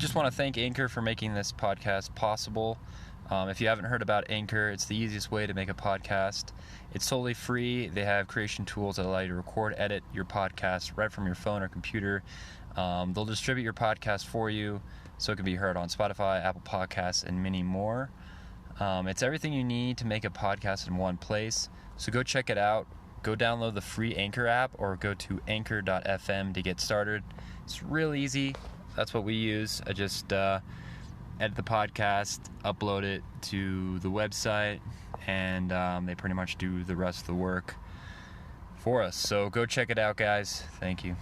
just want to thank Anchor for making this podcast possible. If you haven't heard about Anchor, it's the easiest way to make a podcast. It's totally free. They have creation tools that allow you to record, edit your podcast right from your phone or computer. They'll distribute your podcast for you so it can be heard on Spotify, Apple Podcasts, and many more. It's everything you need to make a podcast in one place. So go check it out. Go download the free Anchor app or go to anchor.fm to get started. It's real easy. That's what we use. I just edit the podcast, upload it to the website, and they pretty much do the rest of the work for us. So go check it out, guys. Thank you.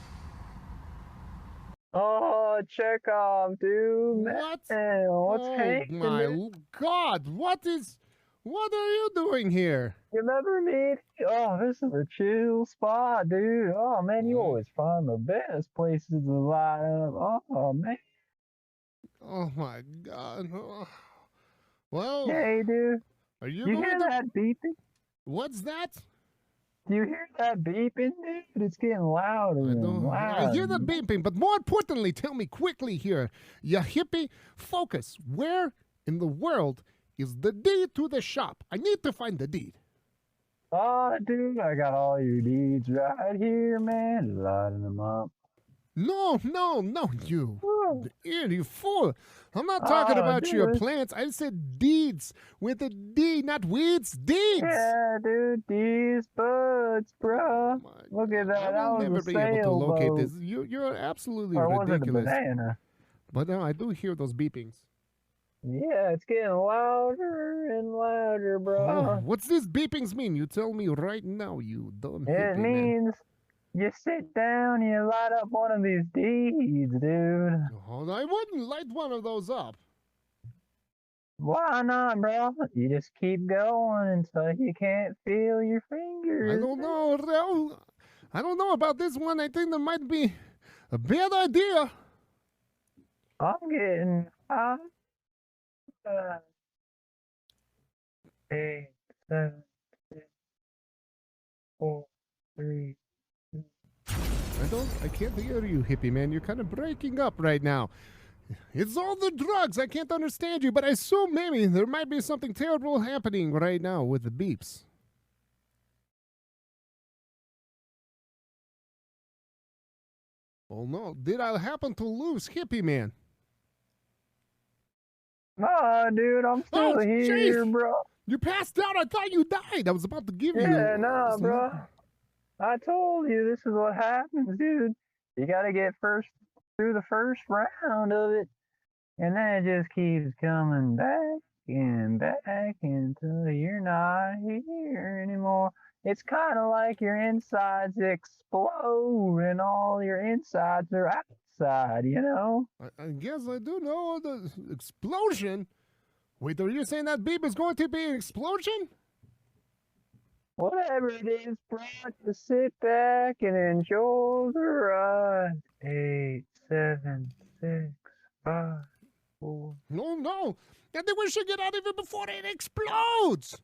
Oh, Checkofv, dude. What? Man, what's Oh happening? my God! What are you doing here? You remember me? Oh, this is a chill spot, dude. Oh, man, you always find the best places to line up. Oh, man. Oh my God! Oh. Well, Hey, dude. are you You going hear to? that beeping? What's that? Do you hear that beeping, dude? It's getting louder I and don't. louder. I hear the beeping, but more importantly, tell me quickly here, you hippie, focus. Where in the world is the deed to the shop? I need to find the deed. Oh, dude, I got all your deeds right here, man. Lining them up. No, you. You fool. I'm not talking about your dude. plants. I said deeds with a D, not weeds. Deeds. Yeah, dude, these buds, bro. My Look at that. I will That never was a be able to locate sailboat. this. You're absolutely Or was it a ridiculous. banana? But no, I do hear those beepings. Yeah, it's getting louder and louder, bro. Oh, what's this beepings mean? You tell me right now, you dumb It hippie man. means you sit down, you light up one of these deeds, dude. Oh, I wouldn't light one of those up. Why not, bro? You just keep going until you can't feel your fingers. I don't know, Raul. I don't know about this one. I think that might be a bad idea. I'm getting high. 8, 7, 6, 4, 3. I can't hear you, hippie man. You're kind of breaking up right now. It's all the drugs. I can't understand you, but I assume maybe there might be something terrible happening right now with the beeps. Oh no, did I happen to lose hippie man? Nah, dude, I'm still Oh, here, jeez. bro. You passed out. I thought you died. I was about to give you. Yeah, nah, some- bro. I told you this is what happens, dude. You gotta get through the first round of it, and then it just keeps coming back and back until you're not here anymore. It's kind of like your insides explode and all your insides are outside, you know? I guess I do know the explosion. Wait, are you saying that beep is going to be an explosion? Whatever it is, bro, just sit back and enjoy the ride. 8, 7, 6, 5, 4. No. I think we should get out of here before it explodes.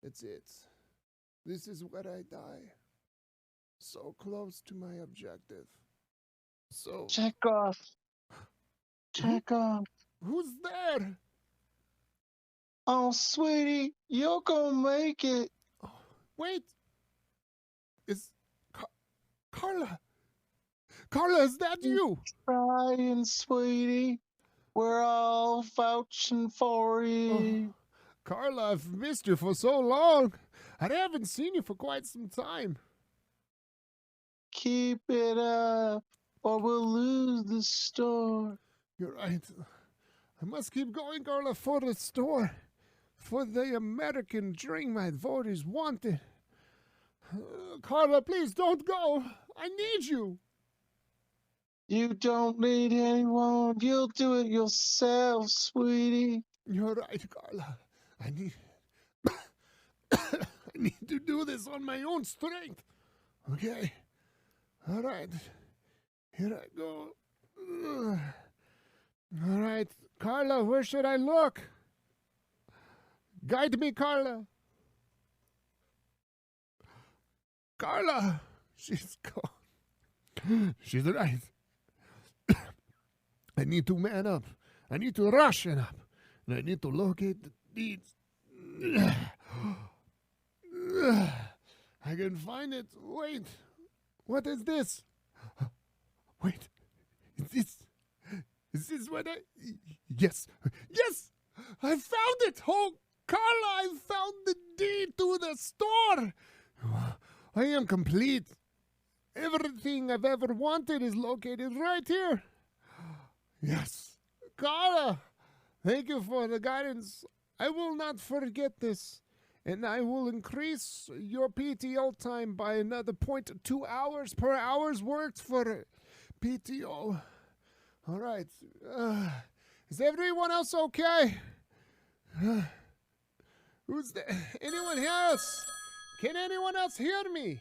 It's it. This is where I die. So close to my objective. So. Checkofv. Checkofv. Who's there? Oh, sweetie, you're gonna make it. Wait. Is Carla? Carla, is that you? Trying, sweetie. We're all vouching for you. Oh, Carla, I've missed you for so long. I haven't seen you for quite some time. Keep it up, or we'll lose the store. You're right. I must keep going, Carla, for the store. For the American dream, my vote is wanted. Carla, please don't go. I need you. You don't need anyone. You'll do it yourself, sweetie. You're right, Carla. I need I need to do this on my own strength. Okay. All right. Here I go. All right. Carla, where should I look? Guide me, Carla. Carla. She's gone. She's right. I need to man up. I need to rush it up. And I need to locate the deeds. I can find it. Wait. What is this? Wait. Is this what I... Yes. Yes! I found it! Oh, Carla, I found the deed to the store! I am complete. Everything I've ever wanted is located right here. Yes. Carla, thank you for the guidance. I will not forget this. And I will increase your PTO time by another 0.2 hours per hour's worked for PTO. All right. Is everyone else okay? Who's there? Anyone else? Can anyone else hear me?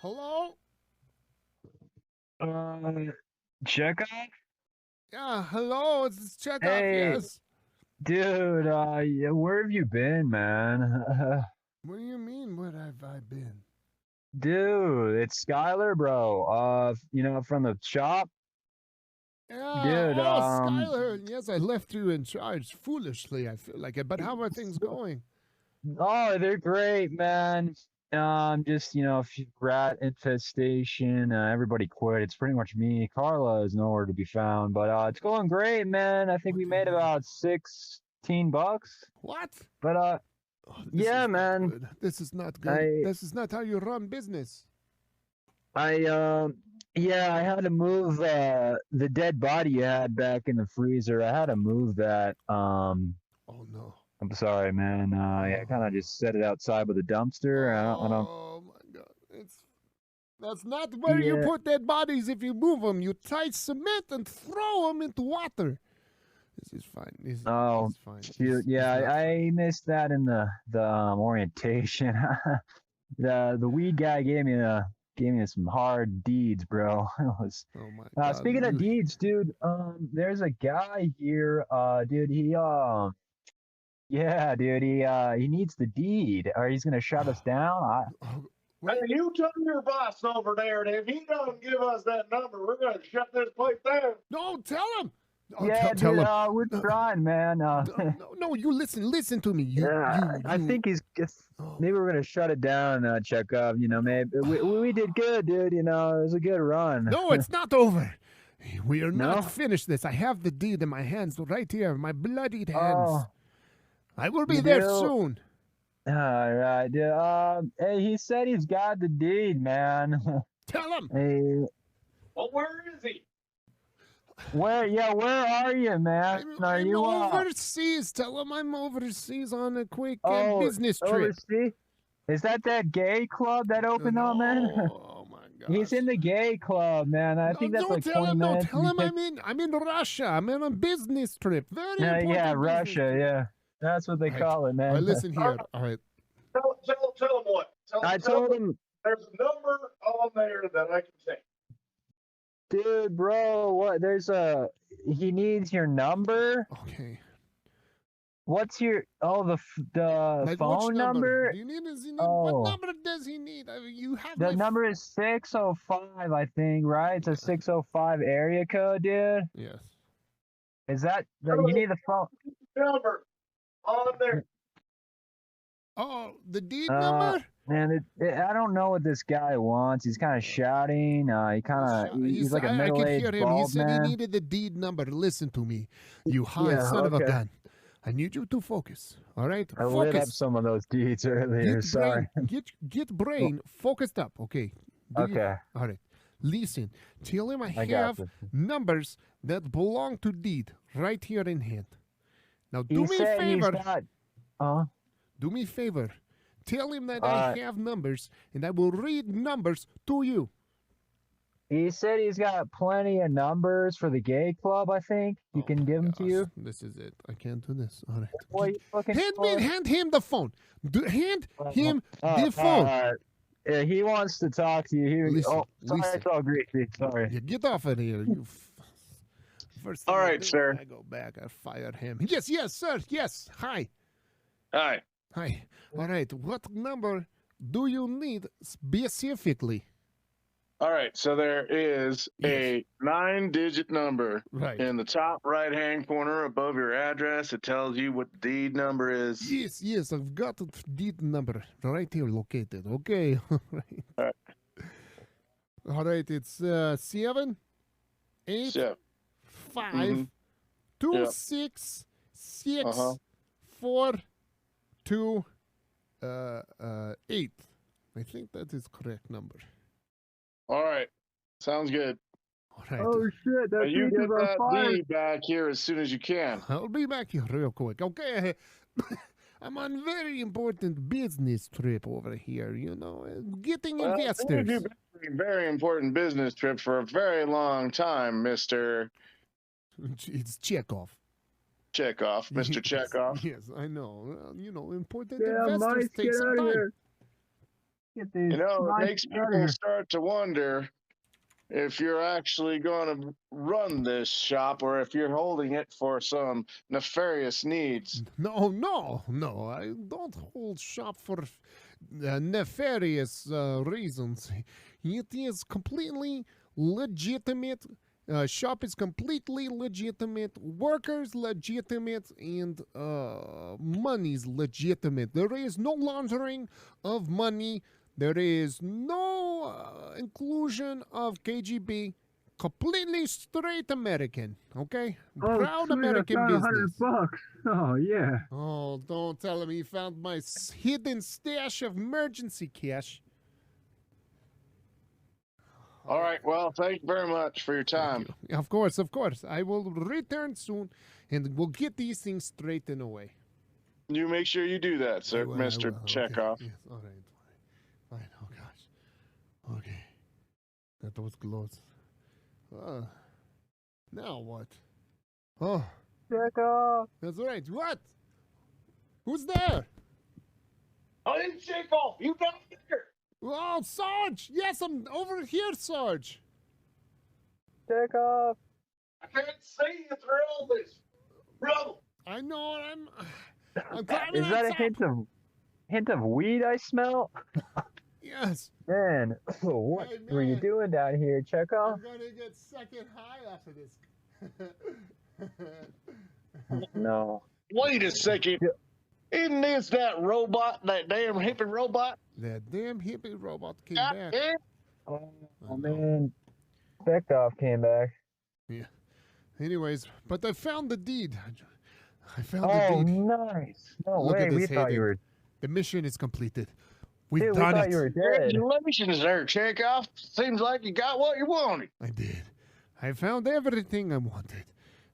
Hello? Checkofv? Yeah, hello. It's Checkofv, Hey. yes. Dude, yeah, where have you been, man? What do you mean, what have I been? Dude, it's Skylar, bro. From the shop. Yeah, Dude, Skylar. Yes, I left you in charge foolishly, I feel like it. But how are things going? Oh, they're great, man. Just, rat infestation. Everybody quit. It's pretty much me. Carla is nowhere to be found, but it's going great, man. I think we made about $16. What? But Oh, this yeah, is not man. good. This is not good. This is not how you run business. I had to move the dead body you had back in the freezer. I had to move that. Oh no. I'm sorry, man. I kind of just set it outside with a dumpster. I don't. Oh my God! That's not where you put dead bodies. If you move them, you tie cement and throw them into water. This is fine. This is fine. Shoot, I missed that in the orientation. the weed guy gave me some hard deeds, bro. It was. Oh my God. Speaking of deeds, dude. There's a guy here. Dude, he needs the deed, or he's gonna shut us down. Hey, you tell your boss over there that if he don't give us that number, we're gonna shut this place down. No, tell him. Oh, yeah, tell dude, him. we're trying, man. No, you listen to me. I think he's just. Maybe we're gonna shut it down, Checkofv. Maybe we did good, dude. It was a good run. No, it's not over. We are not finished this. I have the deed in my hands right here, my bloodied hands. Oh, I will be there soon. All right, dude. Hey, he said he's got the deed, man. Tell him. Hey, Well, where is he? where are you, man? I'm overseas. Tell him I'm overseas on a quick business trip. Overseas? Is that gay club that opened up, man? Oh my God. He's in the gay club, man. I think that's like 20 minutes. Tell him I'm in Russia. I'm on a business trip. Very important. Yeah, Russia. Trip. Yeah, that's what they call it, man. All right, listen here. All right. Tell him what. I told him, There's a number on there that I can take. dude, bro. What? He needs your number. Okay. What's your the phone number? Do you need his Oh. What number does he need? You have The number is 605, I think, right? It's a 605 area code, dude. Yes. Is that you need the phone? Number on there. Oh, the deed number? Man, I don't know what this guy wants. He's kind of shouting. He's like a middle-aged I could hear him. bald He said man. he needed the deed number. Listen to me, you high son of a gun. I need you to focus. All right, I lit up some of those deeds earlier. Sorry. Get brain focused up. Okay. Okay. All right. Listen. Tell him I got have this. numbers that belong to deed right here in hand. Now He do me a said he's favor. got. Do me a favor. Tell him that All I right. have numbers and I will read numbers to you. He said he's got plenty of numbers for the gay club. I think he can give them to you. This is it. I can't do this. All right. What are you looking for? Hand him the phone. Hand him Oh, the phone. Yeah, he wants to talk to you. Listen, sorry, listen. it's all greasy. Sorry. Yeah, get off of here. You First thing All I right, do, sir. I go back, I fire him. Yes, sir. Yes. Hi. Hi. All right. What number do you need specifically? All right, so there is Yes. a 9-digit number Right. in the top right-hand corner above your address. It tells you what the deed number is. Yes, I've got the deed number right here located. Okay. All right. All right. All right, it's 7, 8, So, 5, Mhm. 2, Yeah. 6, 6, Uh-huh. 4, 2, 8. I think that is correct number. all right, sounds good. All right. Oh shit, Now that you piece get is on that fire. deed back here as soon as you can. I'll be back here real quick. Okay. I'm on very important business trip over here, getting Well, investors. you've been a very important business trip for a very long time, Mr. It's Checkofv. Checkofv, Mr. Checkofv. Yes, I know. Important Yeah, investors mice, take get some out of time. here. Get these It mice makes out of people here. start to wonder if you're actually going to run this shop or if you're holding it for some nefarious needs. No. I don't hold shop for nefarious reasons. It is completely legitimate. Shop is completely legitimate. Workers legitimate, and money's legitimate. There is no laundering of money. There is no inclusion of KGB. Completely straight American, okay? Oh, Proud sweet, American I found business. $100. Oh yeah. Oh, don't tell him he found my hidden stash of emergency cash. All right. Well, thank you very much for your time. Of course. I will return soon, and we'll get these things straightened away. You make sure you do that, sir, I will. Mr. Checkofv. Okay. Yes, all right. Fine. Oh, gosh. Okay. That was close. Now what? Oh, Checkofv. that's right. What? Who's there? Oh, it's Checkofv. You down there? Oh, Sarge. Yes, I'm over here, Sarge. Checkofv. I can't see you through all this rubble. I know. I'm climbing Is that on a top. hint of weed I smell? Yes. Man, what Hey, were you man. doing down here, Checkofv? I'm gonna get second high after this. No. Wait a second. Isn't this that robot, that damn hippie robot? That damn hippie robot came God back. damn. Oh I know. man, Checkofv came back. Anyways, but I found the deed. I found Oh, the deed. nice. No Look way. at We this, thought Hayden. you were. The mission is completed. We've Dude, we done thought it. you were dead. Congratulations there, Checkofv. Seems like you got what you wanted. I did. I found everything I wanted.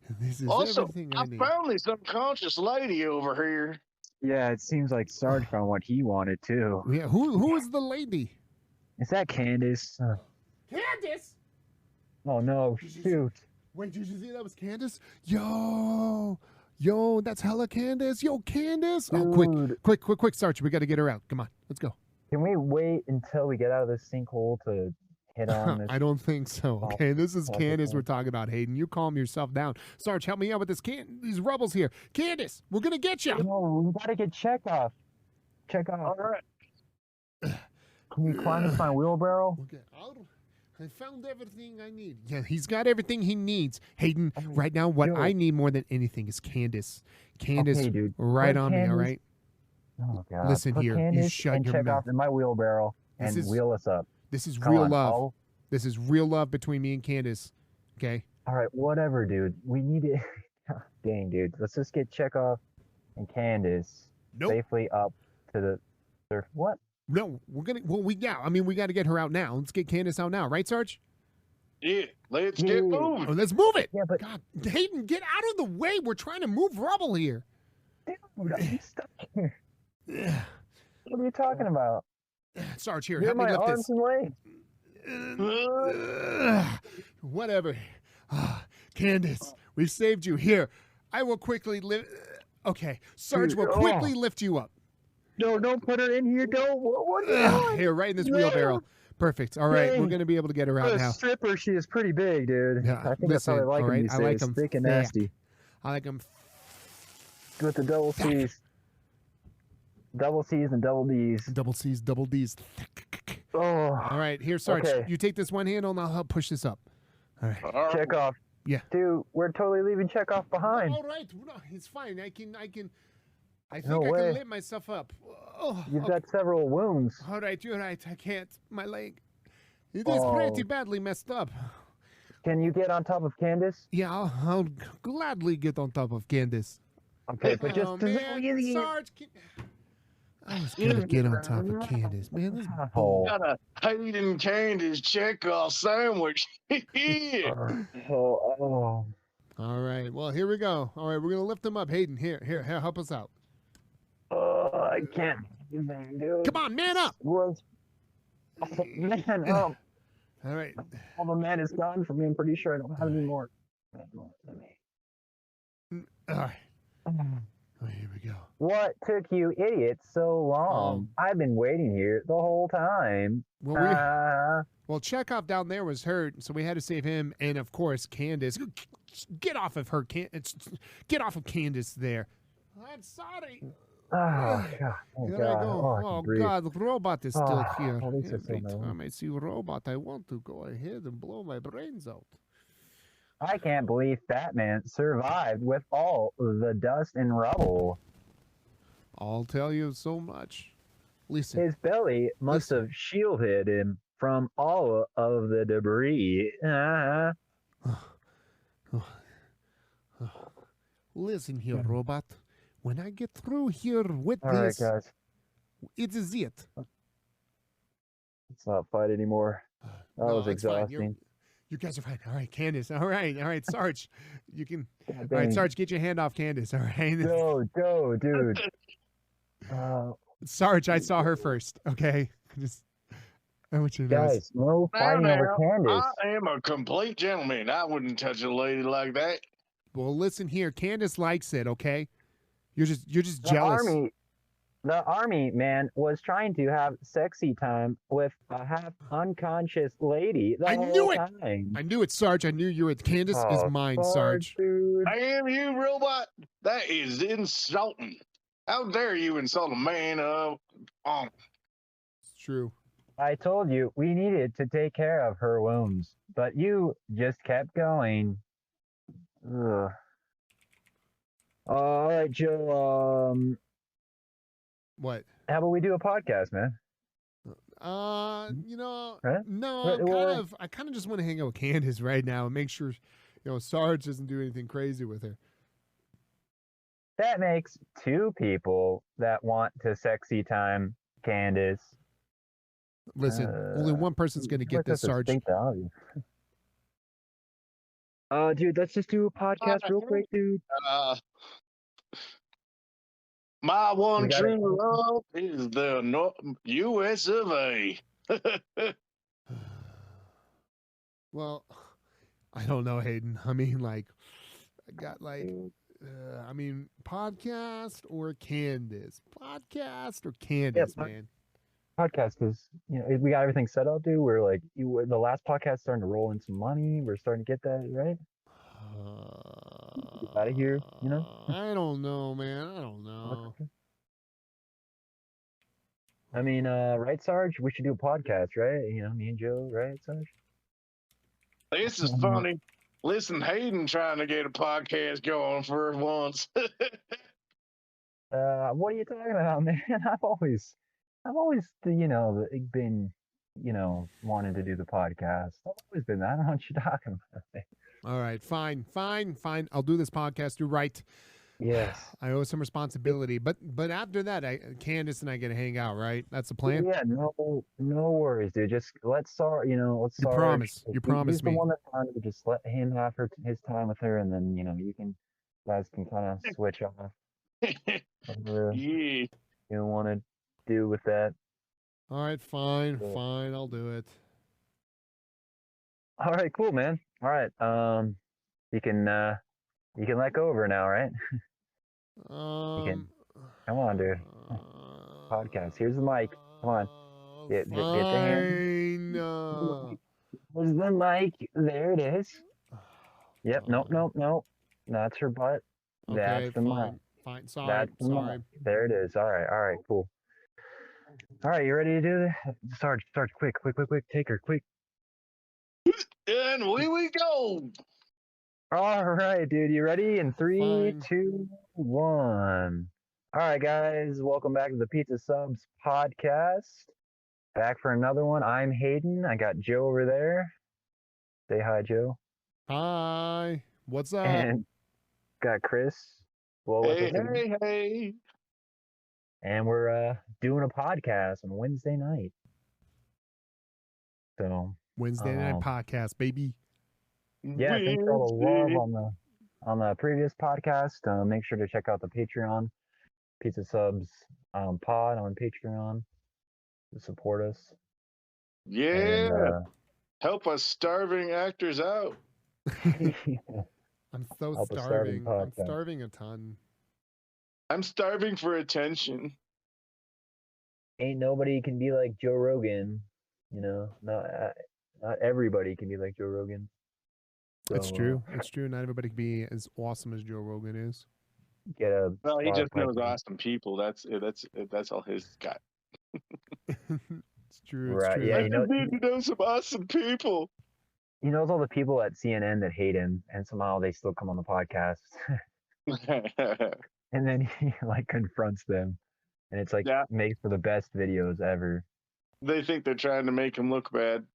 And this is Also, everything I I need. found this unconscious lady over here. Yeah, it seems like Sarge found what he wanted too. Yeah, who is the lady? Is that Candace? Candace! Oh no, Did you- shoot. Wait, did you see that was Candace? Yo, that's hella Candace. Yo, Candace. Oh, Dude, quick, Sarge. We got to get her out. Come on, let's go. can we wait until we get out of this sinkhole to hit on this? I don't think so. Oh, Okay, this is okay, Candace fine. we're talking about, Hayden. You calm yourself down. Sarge, help me out with these rubbles here. Candace, we're gonna get you. No, we gotta get Checkofv. Checkofv. All right. Can you climb into my wheelbarrow? Okay, I found everything I need. Yeah, he's got everything he needs. Hayden, Okay, right now, what do I it. need more than anything is Candace. Candace, Okay, dude. right Put on me, all Candace- right? Oh god. Listen Put here, you Candace shut and your Checkofv mouth. in my wheelbarrow This and is- wheel us up. This is Come real on, love. I'll- This is real love between me and Candace. Okay? All right, whatever, dude. We need it. Dang, dude. Let's just get Checkofv and Candace Nope. safely up to the surf. What? No, we got to get her out now. Let's get Candace out now, right, Sarge? Yeah, let's Yeah. get Oh, moving. let's move it. Yeah, but God, Hayden, get out of the way. We're trying to move rubble here. dude, I'm stuck here. Ugh. What are you talking about? Sarge, here, You're help me my lift arms this. and legs. Whatever. Candace, we saved you. Here, I will quickly lift. Okay, Sarge will Dude, quickly lift you up. No, don't put her in here. Don't. What are you doing? Here, right in this wheelbarrow. Perfect. All right, we're Dang. going to be able to get her For out a now. stripper, she is pretty big, dude. Yeah, I think listen, that's how I like all them right, these I like days. them Thick and thick. nasty. I like them With the double C's. Double C's and double D's. double C's, double D's. Oh. All right, here, Sarge. Okay. You take this one handle, and I'll help push this up. All right. All right. Checkofv. Yeah. Dude, we're totally leaving Checkofv behind. All right, no, it's fine. I think No I way. can lift myself up. Oh, You've okay. got several wounds. All right, you're right. I can't. My leg. It is Oh. pretty badly messed up. Can you get on top of Candace? Yeah, I'll gladly get on top of Candace. Okay, but just oh, man, Sarge, I was gonna get on top of Candace, man. This Oh. Got a Hayden Candace Checkofv sandwich. Yeah. Oh. All right, well, here we go. All right, we're gonna lift him up. Hayden, here, help us out. I can't even do it. Come on, man up. Was man up. All right. All the man is gone from me. I'm pretty sure I don't have any more. Let me. All right. Oh, here we go. What took you idiots so long? I've been waiting here the whole time. Well, Well, Checkofv down there was hurt, so we had to save him, and of course, Candace. Get off of her, get off of Candace there. I'm sorry. Oh, God. Oh, Here God. I go. Oh, I can Oh, breathe. God, the robot is still here. at least it's Every still time I see robot, I want to go ahead and blow my brains out. I can't believe Batman survived with all the dust and rubble. I'll tell you so much. Listen. His belly must have shielded him from all of the debris. Listen here, robot. When I get through here with All right, this, guys. it is it. Let's not fight anymore. That No, was it's fine. exhausting. You guys are fine. All right, Candace. All right, Sarge. You can. God All right, dang. Sarge, get your hand off Candace. All right, Go, dude. Sarge, I saw her first. Okay, just. I want you to know. Guys, no fighting over Candace. I am a complete gentleman. I wouldn't touch a lady like that. Well, listen here. Candace likes it. Okay, you're just The jealous. army man was trying to have sexy time with a half unconscious lady the I whole knew it! time. I knew it, Sarge. I knew you were. Candace is mine, Sarge. Dude. Damn you, robot. That is insulting. How dare you insult a man It's true. I told you we needed to take care of her wounds, but you just kept going. Ugh. All right, Joe. What? How about we do a podcast, man? No, Well, I kind of just want to hang out with Candace right now and make sure, Sarge doesn't do anything crazy with her. That makes two people that want to sexy time Candace. Listen, only one person's going to get this, Sarge. Dude, let's just do a podcast real quick, dude. My one We gotta- true love is the U.S. of A. Well, I don't know, Hayden. I mean, I got podcast or Candace? Podcast or Candace, man? Podcast, because we got everything set up, dude. We're like, the last podcast starting to roll in some money. We're starting to get that right. Out of here, I don't know, man. I don't know. I mean, right, Sarge? We should do a podcast, right? Me and Joe, right, Sarge? This is funny. Listen, Hayden trying to get a podcast going for once. What are you talking about, man? I've always been, wanting to do the podcast. I've always been that. I don't know what you're talking about. All right, fine. I'll do this podcast. You're right. Yes. I owe some responsibility, but after that, Candace and I get to hang out, right? That's the plan. Yeah, no worries, dude. Just let's start. Let's start. You promise He's me. the one that's trying to just let him have his time with her, and then guys can kind of switch off. Whatever Yeah. you want to do with that. All right, fine. I'll do it. All right, cool, man. All right, you can let go of her now, right? Come on, dude. Podcast. Here's the mic. Come on. Get the hand. Fine. Where's the mic? There it is. Yep. Nope. Fine. Nope. Nope. That's her butt. Okay, That's the mic. fine. Fine. Sorry. That's the Sorry. mic. There it is. All right. All right. Cool. All right. You ready to do this? Sarge, quick. Take her, quick. And away we go. All right, dude. You ready? In three, Fine. 2, 1. All right, guys. Welcome back to the Pizza Subs podcast. Back for another one. I'm Hayden. I got Joe over there. Say hi, Joe. Hi. What's up? And got Chris. Well, Hey, hey. And we're doing a podcast on Wednesday night. So Wednesday night podcast, baby. yeah, thanks for all the love on the previous podcast. Make sure to check out the Patreon, Pizza Subs pod on Patreon to support us. Yeah. And, help us starving actors out. I'm so Help us starving. starving I'm podcast. starving a ton. I'm starving for attention. Ain't nobody can be like Joe Rogan, you know. Not everybody can be like Joe Rogan. So, It's true. It's true. Not everybody can be as awesome as Joe Rogan is. Get a Well, he just knows Spotify. awesome people. That's all his got. It's true. It's Right, true. yeah, I you know, just need to know some awesome people. he knows all the people at CNN that hate him, and somehow they still come on the podcast. And then he like confronts them, and it's like Yeah. makes for the best videos ever. They think they're trying to make him look bad.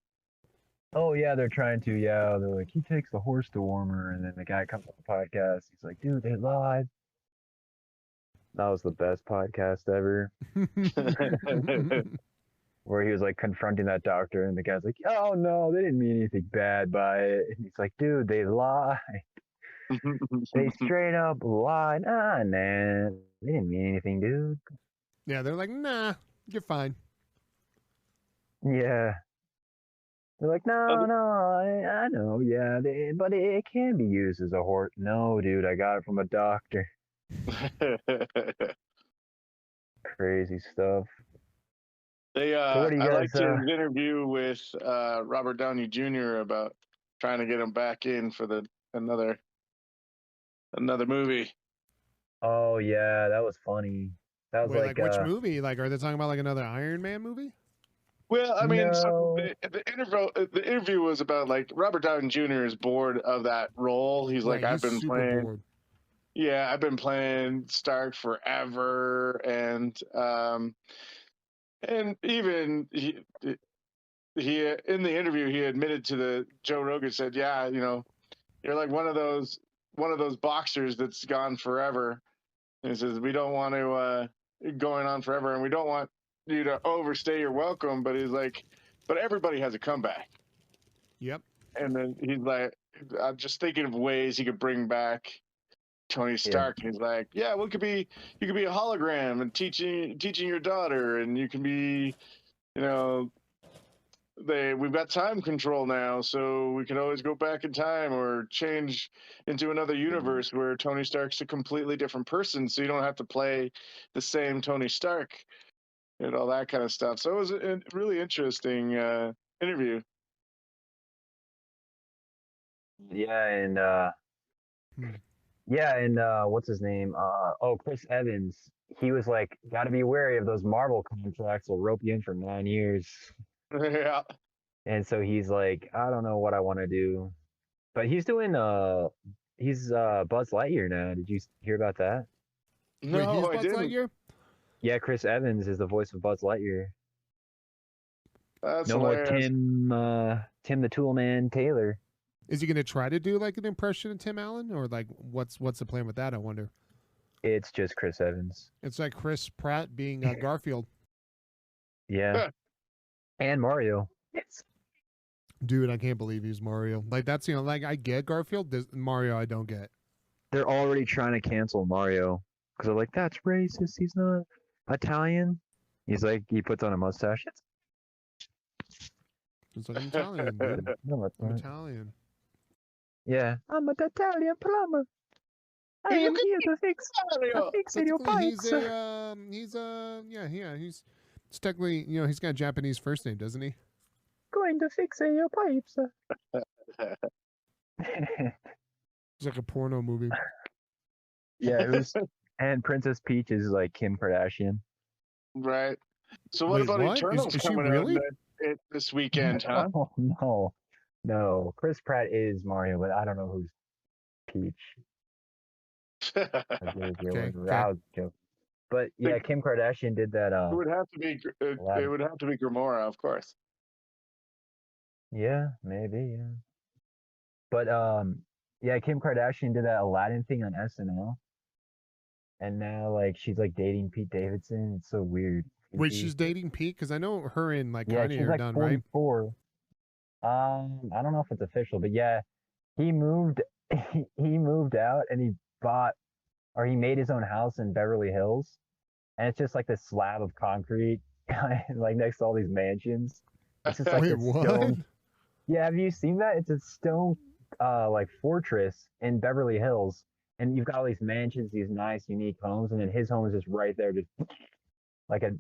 Oh yeah, they're trying to. Yeah, they're like, he takes the horse dewormer, and then the guy comes on the podcast. He's like, dude, they lied. That was the best podcast ever, where he was like confronting that doctor, and the guy's like, oh no, they didn't mean anything bad by it. And he's like, dude, they lied. They straight up lied. Ah, man, they didn't mean anything, dude. Yeah, they're like, nah, you're fine. Yeah. They're like, no, I know, yeah, but it can be used as a horse. No, dude, I got it from a doctor. Crazy stuff. They So what do you I guys, liked his interview with Robert Downey Jr. about trying to get him back in for another movie. Oh yeah, that was funny. That was Wait, like which movie? Like, are they talking about like another Iron Man movie? Well, I mean, so No. the interview was about like Robert Downey Jr. is bored of that role. He's like, Right, I've been super playing. bored. Yeah, I've been playing Stark forever, and even he in the interview he admitted to the Joe Rogan, said, yeah, you know, you're like one of those boxers that's gone forever. And he says, we don't want to going on forever, and we don't want you to overstay your welcome. But he's like, but everybody has a comeback. Yep. And then he's like, I'm just thinking of ways he could bring back Tony Stark. Yeah. He's like, yeah, well, you could be a hologram and teaching your daughter, and you can be, you know, we've got time control now, so we can always go back in time or change into another universe where Tony Stark's a completely different person, so you don't have to play the same Tony Stark and all that kind of stuff. So it was a really interesting interview. Yeah, and what's his name? Chris Evans. He was like, got to be wary of those Marvel contracts. Will rope you in for 9 years. Yeah. And so he's like, I don't know what I want to do, but he's doing he's Buzz Lightyear now. Did you hear about that? No, Wait, I didn't. Lightyear? Yeah, Chris Evans is the voice of Buzz Lightyear. That's no more hilarious. Tim the Tool Man Taylor. Is he going to try to do like an impression of Tim Allen, or like what's the plan with that? I wonder. It's just Chris Evans. It's like Chris Pratt being Garfield. Yeah. And Mario. Dude, I can't believe he's Mario. Like that's, you know, like I get Garfield, Mario I don't get. They're already trying to cancel Mario because they're like, that's racist. He's not Italian. He's like, he puts on a mustache. It's like, I'm Italian, dude. No, it's I'm not. Italian. Yeah. I'm an Italian plumber. I am here to fix your pipes. He's It's technically, you know, he's got a Japanese first name, doesn't he? Going to fix your pipes. It's like a porno movie. Yeah, who's and Princess Peach is like Kim Kardashian. Right. So what Wait, about what? Eternals Is she coming really? out this weekend, huh? No. Chris Pratt is Mario, but I don't know who's Peach. Okay. I was joking. But yeah, Kim Kardashian did that. It would have to be. It Aladdin. would have to be Gamora, of course. Yeah, maybe. Yeah. But yeah, Kim Kardashian did that Aladdin thing on SNL, and now like she's like dating Pete Davidson. It's so weird. Wait, she's dating Pete? Because I know her and like Yeah, Kanye she's are like done, right? 44. I don't know if it's official, but yeah, he moved. He moved out and he bought or he made his own house in Beverly Hills, and it's just like this slab of concrete, like next to all these mansions. It's just like Wait, this what? stone. Yeah, have you seen that? It's a stone, like fortress in Beverly Hills, and you've got all these mansions, these nice, unique homes, and then his home is just right there, just like a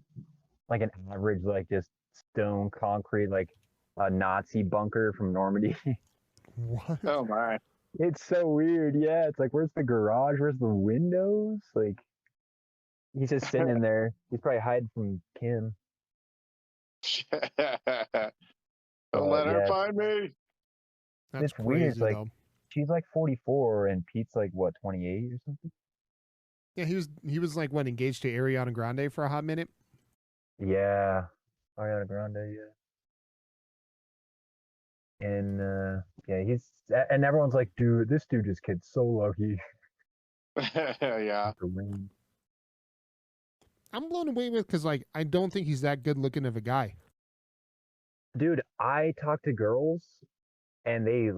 like an average, like just stone concrete, like a Nazi bunker from Normandy. What? Oh my. It's so weird. Yeah, it's like, where's the garage? Where's the windows? Like, he's just sitting in there. He's probably hiding from Kim. Don't let her Yeah, find me. That's it's weird. It's crazy like though. she's like 44 and Pete's like what, 28 or something? Yeah, he was like what, engaged to Ariana Grande for a hot minute. Yeah, Ariana Grande. Yeah, and yeah, and everyone's like, dude, this dude just gets so lucky. Yeah. The ring. I'm blown away with because like I don't think he's that good looking of a guy. Dude, I talk to girls and they're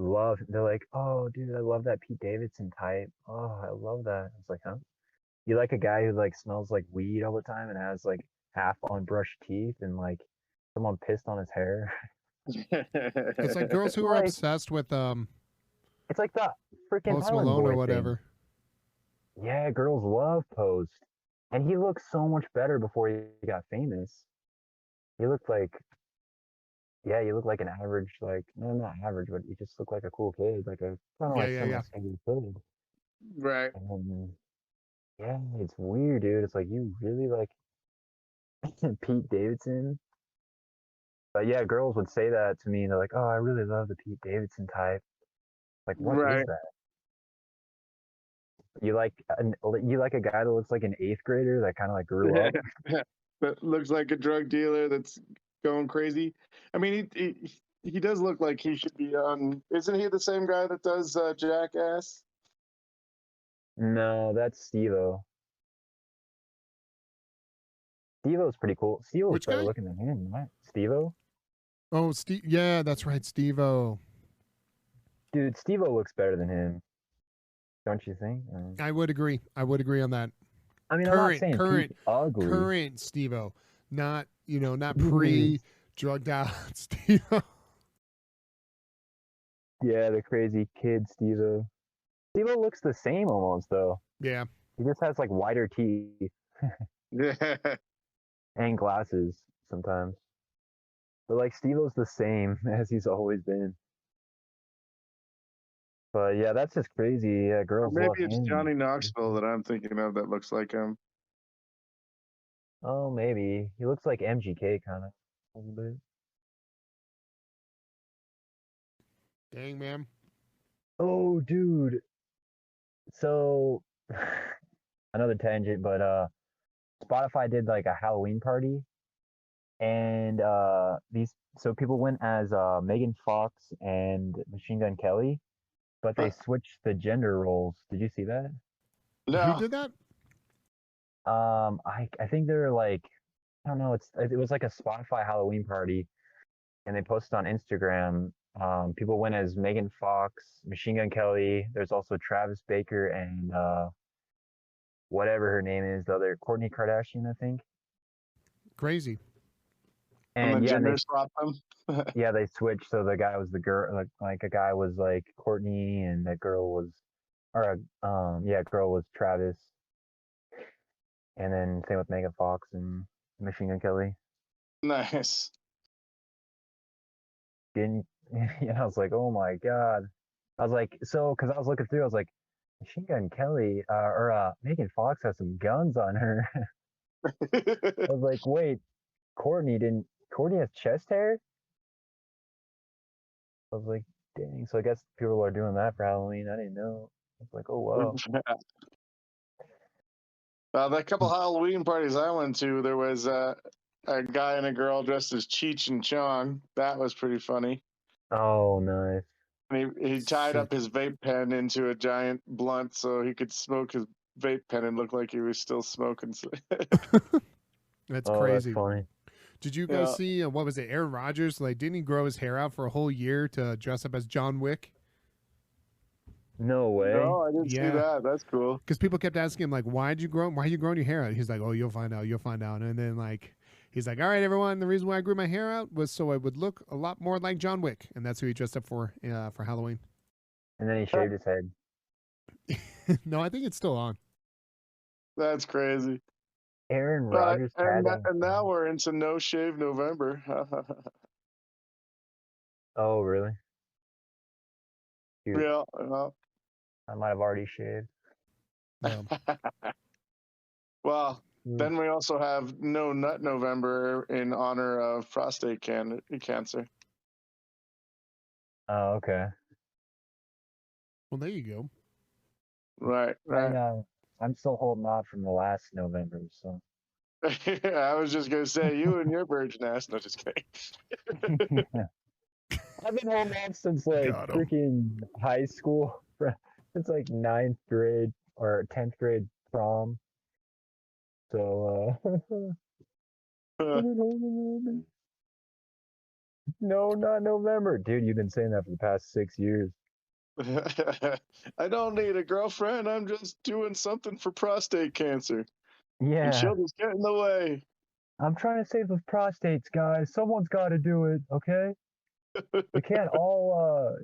like, oh, dude, I love that Pete Davidson type. Oh, I love that. It's like, huh? You like a guy who like smells like weed all the time and has like half unbrushed teeth and like someone pissed on his hair. It's like girls who are Like, obsessed with it's like the freaking Post Island Malone Boy or thing. whatever. Yeah, girls love Post. And he looked so much better before he got famous. He looked like, yeah, he looked like an average, like, no, not average, but he just looked like a cool kid, like a kind of like Yeah. semi-skinny kid. Right. And yeah, it's weird, dude. It's like, you really like Pete Davidson? But yeah, girls would say that to me. They're like, "Oh, I really love the Pete Davidson type." Like, what is Right. that? You like a guy that looks like an eighth grader that kind of like grew up? That looks like a drug dealer that's going crazy. I mean, he does look like he should be on. Isn't he the same guy that does Jackass? No, that's Steve-O. Steve-O's pretty cool. Steve-O's Which better guy? looking than him, right? Steve-O? Oh, Steve. Yeah, that's right, Steve-O. Dude, Steve-O looks better than him. Don't you think? I would agree. I would agree on that. I mean, I'm not saying Pete's ugly. Current Steve-O, not not Mhm. pre-drugged out Steve-O. Yeah, the crazy kid Steve-O. Steve-O looks the same almost, though. Yeah. He just has like whiter teeth Yeah. and glasses sometimes. But like Steve-O's the same as he's always been. But yeah, that's just crazy. Yeah, Or girls love maybe it's him. Johnny Knoxville that I'm thinking of that looks like him. Oh, maybe. He looks like MGK kind of a little bit. Dang, man. Oh, dude. So another tangent, but Spotify did like a Halloween party and so people went as Megan Fox and Machine Gun Kelly, but they switched the gender roles. Did you see that? Who No. did that? I think they're like, I don't know, it was like a Spotify Halloween party and they posted on Instagram. People went as Megan Fox, Machine Gun Kelly. There's also Travis Baker and whatever her name is, the other Kourtney Kardashian, I think. Crazy. And And then yeah, gender swap them. yeah, they switched. So the guy was the girl, like a guy was like Kourtney, and that girl was, or girl was Travis. And then same with Megan Fox and Machine Gun Kelly. Nice. And yeah, I was like, oh my god. I was like, so because I was looking through, I was like, Machine Gun Kelly or Megan Fox has some guns on her. I was like, wait, Courtney has chest hair? I was like, dang. So I guess people are doing that for Halloween. I didn't know. I was like, oh wow. That couple Halloween parties I went to, there was a guy and a girl dressed as Cheech and Chong. That was pretty funny. Oh nice. And he tied up Sick. his vape pen into a giant blunt so he could smoke his vape pen and look like he was still smoking. That's Oh, crazy. that's funny. Did you guys see what was it? Aaron Rodgers, like, didn't he grow his hair out for a whole year to dress up as John Wick? No way. No, I didn't see that. That's cool. Because people kept asking him, like, why are you growing your hair out? He's like, oh, you'll find out. And then, like, he's like, all right, everyone, the reason why I grew my hair out was so I would look a lot more like John Wick. And that's who he dressed up for Halloween. And then he shaved his head. No, I think it's still on. That's crazy. Aaron Rodgers and now we're into No Shave November. Oh, really? Dude, Yeah. I might have already shaved. No. Well, then we also have No Nut November in honor of prostate cancer. Oh, okay. Well, there you go. Right. I'm still holding out from the last November, so. I was just gonna say you and your virgin ass. No, just kidding. I've been holding out since like freaking high school. It's like 9th grade or 10th grade prom. So no, not November. Dude, you've been saying that for the past 6 years. I don't need a girlfriend. I'm just doing something for prostate cancer. Yeah. And she'll just get in the way. I'm trying to save the prostates, guys. Someone's got to do it, okay? We can't all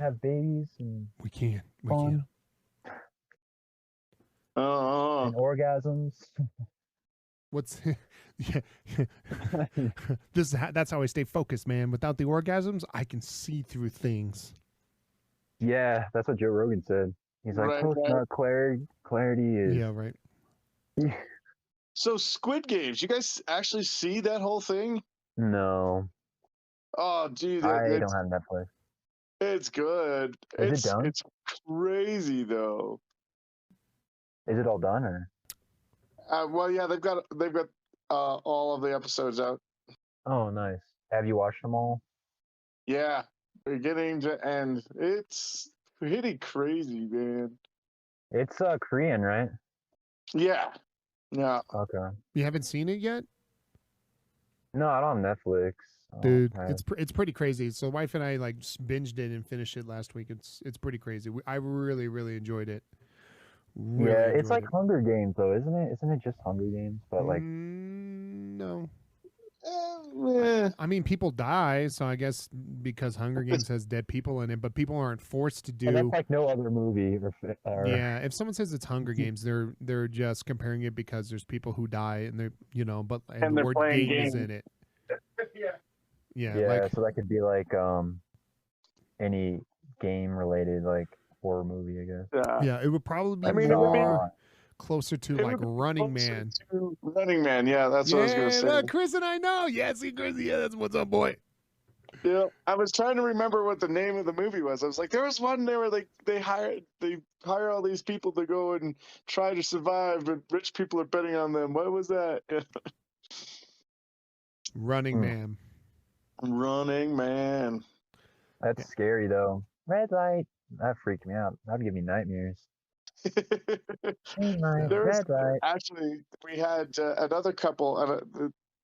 have babies and we can't. fun and orgasms. What's that's how I stay focused, man. Without the orgasms, I can see through things. Yeah, that's what Joe Rogan said. He's like, post-nut clarity is... Yeah, right. So Squid Games, you guys actually see that whole thing? No. Oh, dude. I don't have Netflix. It's good. Is it done? It's crazy, though. Is it all done, or? Well, yeah, they've got all of the episodes out. Oh, nice. Have you watched them all? Yeah, beginning to end. It's pretty crazy, man. It's Korean, right? Yeah. Yeah. Okay. You haven't seen it yet? No, I don't have Netflix. Dude, it's pretty crazy. So wife and I like binged it and finished it last week. It's pretty crazy. I really, really enjoyed it. Really it's like Hunger Games, though, isn't it? Isn't it just Hunger Games? But like, no. I mean, people die, so I guess because Hunger Games has dead people in it, but people aren't forced to do. And that's like no other movie. Yeah, if someone says it's Hunger Games, they're just comparing it because there's people who die, and they're and the word game is in it. Yeah. Yeah, so that could be like any game related like horror movie, I guess. Yeah, it would probably be more closer to like Running Man. Running Man, yeah, that's what I was gonna say. Look, Chris and I know. Yeah, see, Chris, yeah, that's what's up, boy. Yeah, I was trying to remember what the name of the movie was. I was like, there was one there where they hire all these people to go and try to survive, but rich people are betting on them. What was that? Running Man. Running Man. That's scary though. Red light. That freaked me out. That'd give me nightmares. Red light. Actually, we had another couple.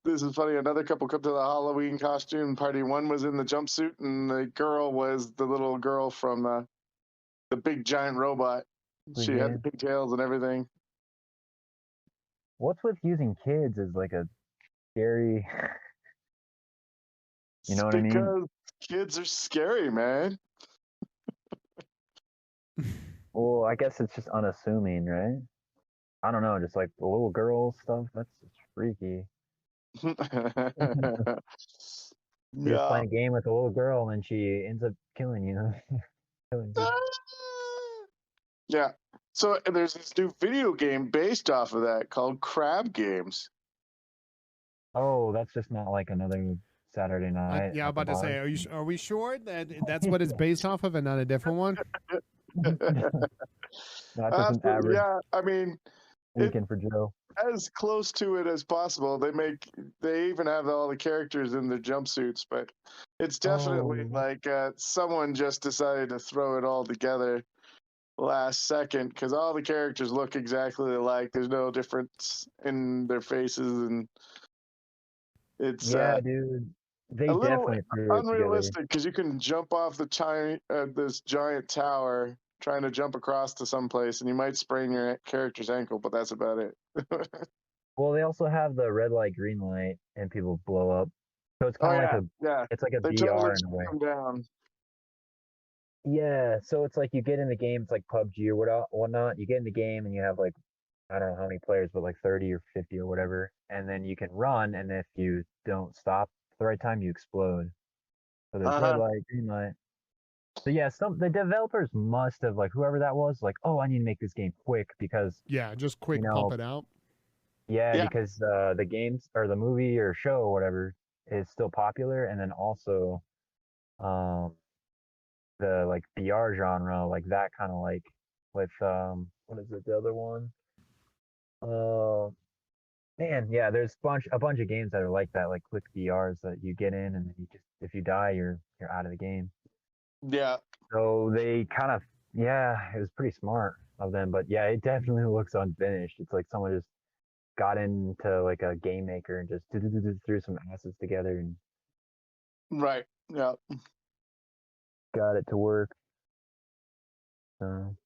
This is funny. Another couple come to the Halloween costume party. One was in the jumpsuit, and the girl was the little girl from the big giant robot. She had the pigtails and everything. What's with using kids as like a scary? You know what I mean? Because kids are scary, man. Well, I guess it's just unassuming, right? I don't know, just like the little girl stuff. That's just freaky. You're just Yeah. playing a game with a little girl and then she ends up killing you. Killing you. Yeah. So there's this new video game based off of that called Crab Games. Oh, that's just not like another Saturday night Yeah, I'm at the about to bar. say, are we sure that that's what it's based off of and not a different one? Not just an average Yeah, I mean, it, weekend for Joe. as close to it as possible. They even have all the characters in their jumpsuits, but it's definitely Oh, like someone just decided to throw it all together last second because all the characters look exactly alike. There's no difference in their faces, and it's yeah, dude. They a little definitely threw it together. unrealistic because you can jump off this giant tower trying to jump across to someplace, and you might sprain your character's ankle, but that's about it. Well, they also have the red light, green light, and people blow up. So it's Oh kind of like yeah, yeah. it's like a They totally VR in a shoot way. them down. Yeah, so it's like you get in the game, it's like PUBG or whatnot. You get in the game and you have like I don't know how many players, but like 30 or 50 or whatever, and then you can run, and if you don't stop at the right time, you explode. So there's red Uh-huh. light, green light. So yeah, some the developers must have like whoever that was, like, oh, I need to make this game quick because Yeah, just you quick pump know, it out. yeah, Yeah. because the games or the movie or show or whatever is still popular, and then also um the like VR genre, like that kind of like with what is it, the other one? Uh man, yeah, there's a bunch of games that are like that, like quick VRs that you get in and then you just if you die you're out of the game. Yeah. So they kind of yeah, it was pretty smart of them, but yeah, it definitely looks unfinished. It's like someone just got into like a game maker and just threw some assets together and Right. Yeah. got it to work. So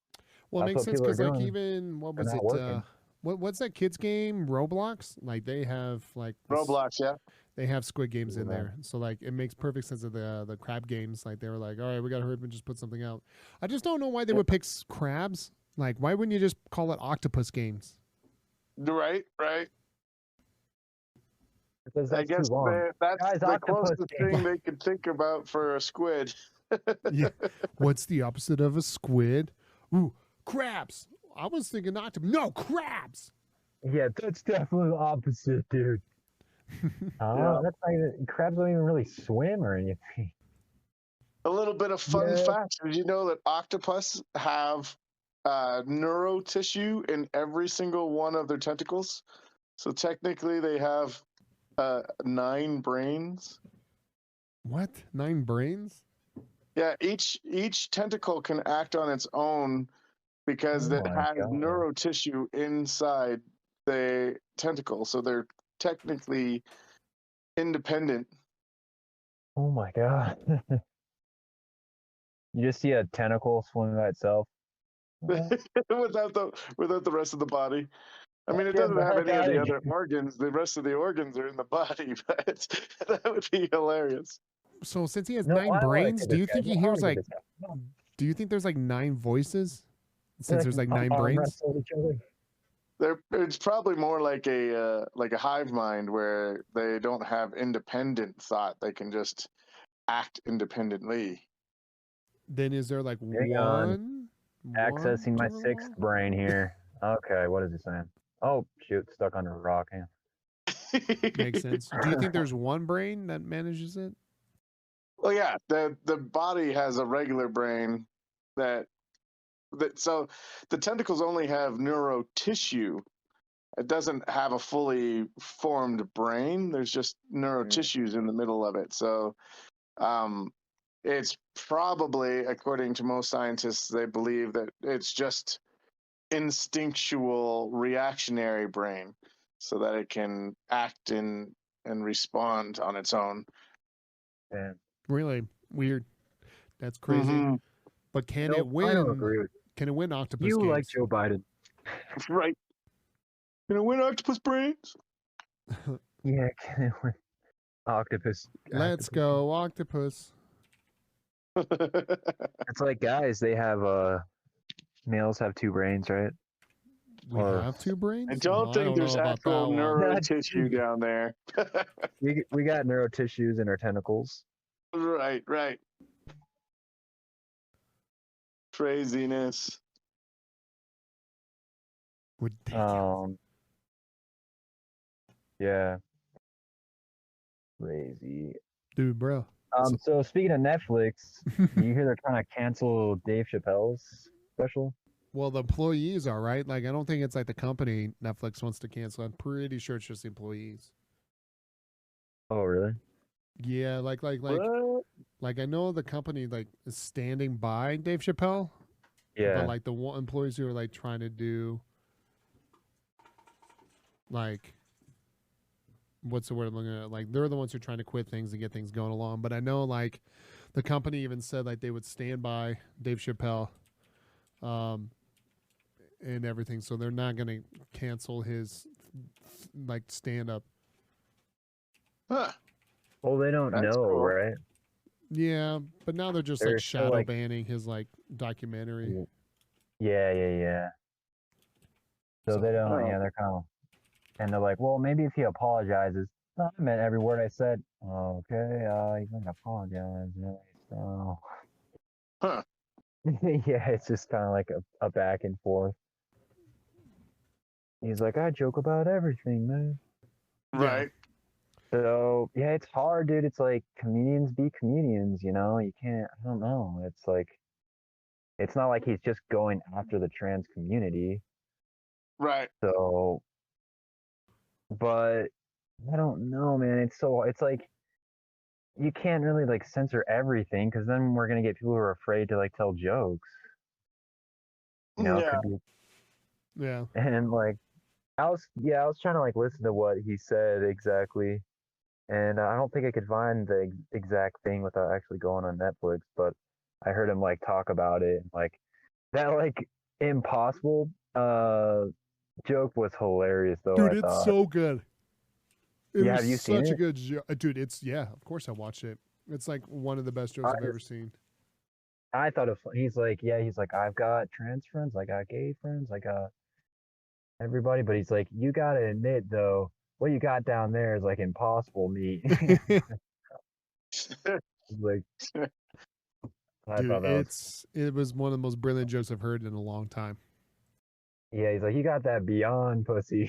Well, it that's makes what sense people are because like doing. even what They're was not it? working. What's that kids game? Roblox. Like they have like this, Roblox. Yeah. they have Squid Games in Yeah. there, so like it makes perfect sense of the crab games. Like they were like, all right, we gotta hurry up and just put something out. I just don't know why they would pick crabs. Like why wouldn't you just call it octopus games? Right. Right. Because I that's too guess long. that's Guys, the octopus closest game. thing they could think about for a squid. Yeah. What's the opposite of a squid? Ooh, crabs. I was thinking octopus. No, crabs. Yeah, that's definitely the opposite, dude. Yeah. That's not even, crabs don't even really swim or anything. A little bit of fun Yeah. fact: did you know that octopus have neuro tissue in every single one of their tentacles? So technically, they have 9 brains. What? 9 brains? Yeah, each tentacle can act on its own because Oh it my has god. neuro tissue inside the tentacle, so they're technically independent. Oh my god. You just see a tentacle swimming by itself. without the rest of the body. I mean, it Get doesn't the have heck any of out the of here. other organs. The rest of the organs are in the body, but that would be hilarious. So since he has No, 9 I want to brains, get do this you guy. think he No, I want hears to get like? this guy. No. Do you think there's like 9 voices? They Since there's like 9 arm brains. wrestle each other. It's probably more like a hive mind where they don't have independent thought. They can just act independently. Then is there like Hang on. one Accessing my total? 6th brain here. Okay, what is he saying? Oh, shoot, stuck under a rock. Makes sense. Do you think there's one brain that manages it? Well, yeah, the body has a regular brain that so the tentacles only have neuro tissue. It doesn't have a fully formed brain. There's just neuro tissues in the middle of it. So um, it's probably, according to most scientists, they believe that it's just instinctual reactionary brain so that it can act in and respond on its own. Yeah. Really weird. That's crazy. Mm-hmm. But can Nope, it I don't win? agree with Can it win octopus you. games? Like Joe Biden. Right. Can it win octopus brains? Yeah, can it win? Octopus. Let's go octopus. It's like guys, they have males have 2 brains, right? We Or- have two brains? I don't Well, think there's know about actual that one. neuro Not- tissue down there. we got neuro tissues in our tentacles. Right, right. Craziness. Ridiculous. Yeah. Crazy. Dude, bro. So speaking of Netflix, do you hear they're trying to cancel Dave Chappelle's special? Well, the employees are, right? Like, I don't think it's like the company Netflix wants to cancel. I'm pretty sure it's just the employees. Oh, really? Yeah, like What? I know the company like is standing by Dave Chappelle, Yeah. but like the employees who are like trying to do like what's the word I'm looking at? Like they're the ones who are trying to quit things and get things going along. But I know like the company even said like they would stand by Dave Chappelle, and everything. So they're not going to cancel his like stand up. Huh. Well, they don't That's know, cool. right? Yeah, but now they're just They're like still, shadow like- banning his like documentary. Yeah. So they don't. Oh. Yeah, they're kind of, and they're like, well, maybe if he apologizes. No, I meant every word I said. Okay, he's gonna apologize. Really, so. Huh. Yeah, it's just kind of like a back and forth. He's like, I joke about everything, man. Right. So yeah, it's hard, dude. It's like comedians be comedians, you know. You can't. I don't know. It's like, it's not like he's just going after the trans community. Right. So, but I don't know, man. It's like you can't really like censor everything because then we're gonna get people who are afraid to like tell jokes. You know, it Yeah. could be. Yeah. And like, I was trying to like listen to what he said exactly, and I don't think I could find the exact thing without actually going on Netflix. But I heard him like talk about it, and, like that like impossible joke was hilarious though. Dude, I it's thought. so good. It Yeah, was have you seen such a it? good joke. Dude, it's of course I watched it. It's like one of the best jokes I've ever seen. I thought of he's like I've got trans friends, I got gay friends, I got everybody, but he's like, you gotta admit though, what you got down there is like impossible meat. Like, I Dude, thought that was, it was one of the most brilliant jokes I've heard in a long time. yeah, he's like, you got that beyond pussy.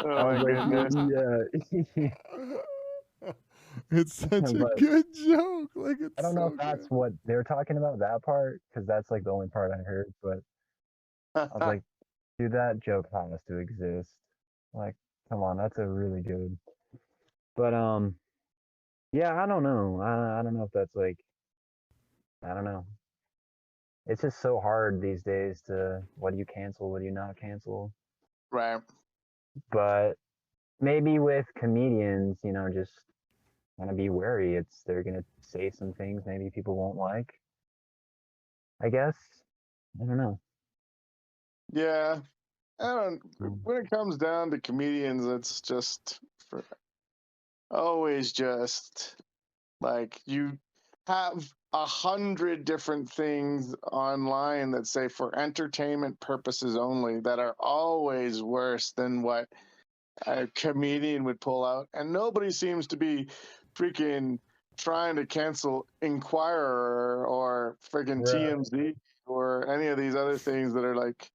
Oh I my was like, goodness. yeah. It's such a But good joke. Like it's I don't know so if that's good. what they're talking about, that part, because that's like the only part I heard. But I was like, dude, that joke has to exist. Like, come on, that's a really good. But yeah, I don't know. I don't know if that's like, I don't know. It's just so hard these days to what do you cancel, what do you not cancel. Right. But maybe with comedians, you know, just want to be wary. They're gonna say some things maybe people won't like. I guess. I don't know. Yeah. Mm. When it comes down to comedians, it's just always just like you have 100 different things online that say for entertainment purposes only that are always worse than what a comedian would pull out, and nobody seems to be freaking trying to cancel Inquirer or freaking Right. TMZ or any of these other things that are like